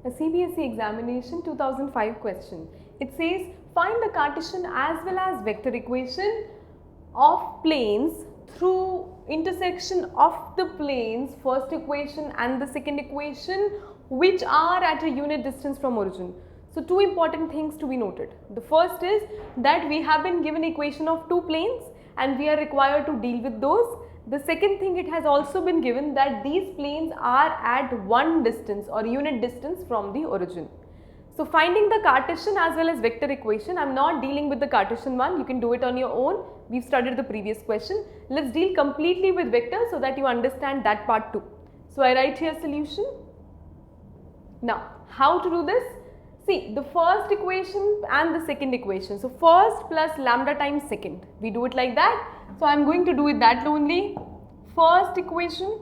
a CBSE examination 2005 question. It says find the Cartesian as well as vector equation of planes through intersection of the planes, first equation and the second equation, which are at a unit distance from origin. So two important things to be noted. The first is that we have been given equation of two planes and we are required to deal with those. The second thing, it has also been given that these planes are at one distance or unit distance from the origin. So finding the Cartesian as well as vector equation, I am not dealing with the Cartesian one, you can do it on your own. We have studied the previous question. Let's deal completely with vector so that you understand that part too. So I write here solution. Now how to do this? See, the first equation and the second equation. So first plus lambda times second. We do it like that. So I am going to do it that only. First equation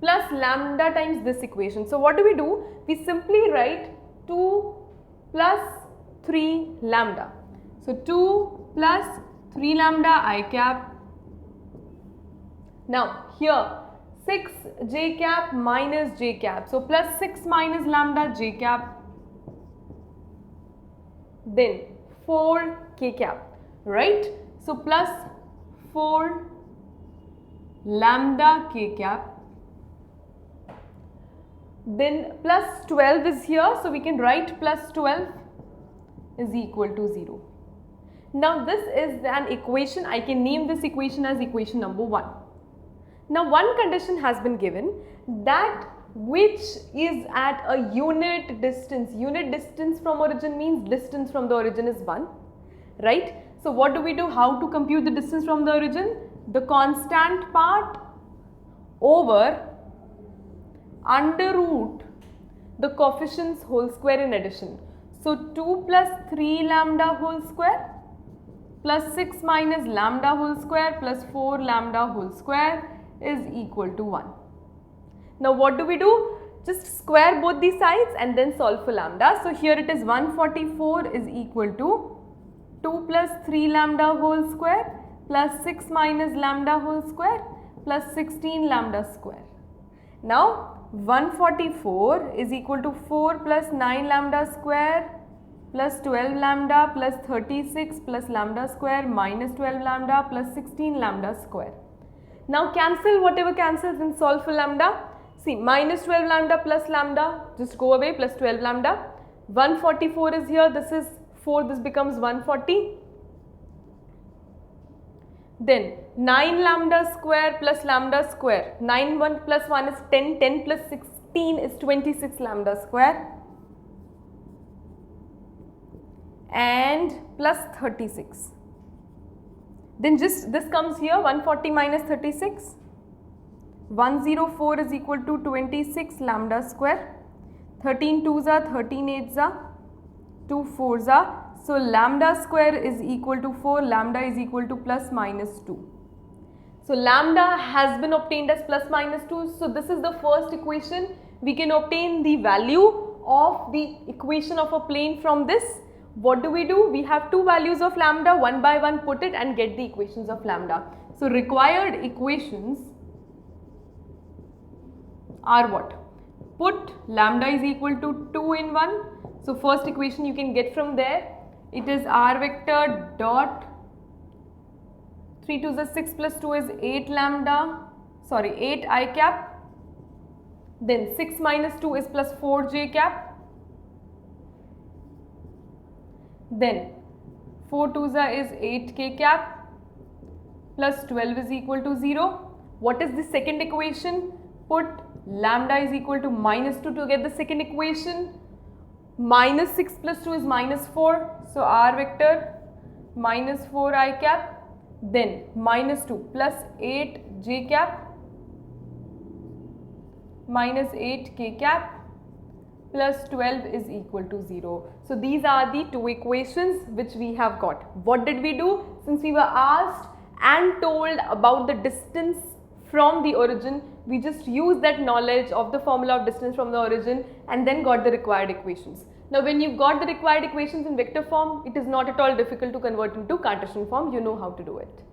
plus lambda times this equation. So what do? We simply write 2 plus 3 lambda. So 2 plus 3 lambda I cap. Now here 6 j cap minus j cap. So plus 6 minus lambda j cap. Then 4 k cap, right? So plus 4 lambda k cap. Then plus 12 is here, so we can write plus 12 is equal to 0. Now this is an equation, I can name this equation as equation number 1. Now one condition has been given, that which is at a unit distance. Unit distance from origin means distance from the origin is 1, right? So what do? How to compute the distance from the origin? The constant part over under root the coefficients whole square in addition. So 2 plus 3 lambda whole square plus 6 minus lambda whole square plus 4 lambda whole square is equal to 1. Now what do? Just square both the sides and then solve for lambda. So here it is 144 is equal to 2 plus 3 lambda whole square plus 6 minus lambda whole square plus 16 lambda square. Now 144 is equal to 4 plus 9 lambda square plus 12 lambda plus 36 plus lambda square minus 12 lambda plus 16 lambda square. Now cancel whatever cancels and solve for lambda. See, minus 12 lambda plus lambda, just go away, plus 12 lambda. 144 is here, this is 4, this becomes 140. Then 9 lambda square plus lambda square. 9 1 plus 1 is 10, 10 plus 16 is 26 lambda square. And plus 36. Then just this comes here, 140 minus 36. 104 is equal to 26 lambda square. 13 2s are 13 8s are 2 4s are. So lambda square is equal to 4, lambda is equal to plus minus 2. So lambda has been obtained as plus minus 2. So this is the first equation. We can obtain the value of the equation of a plane from this. What do? We have two values of lambda, one by one put it and get the equations of lambda. So required equations are what? Put lambda is equal to 2 in 1. So first equation you can get from there. It is r vector dot 3 2 is 6 plus 2 is 8 I cap. Then 6 minus 2 is plus 4 j cap. Then 4 2s is 8 k cap plus 12 is equal to 0. What is the second equation? Put lambda is equal to minus 2 to get the second equation. Minus 6 plus 2 is minus 4. So r vector minus 4 I cap. Then minus 2 plus 8 j cap minus 8 k cap plus 12 is equal to 0. So these are the two equations which we have got. What did we do? Since we were asked and told about the distance from the origin, we just used that knowledge of the formula of distance from the origin and then got the required equations. Now when you've got the required equations in vector form, it is not at all difficult to convert into Cartesian form. You know how to do it.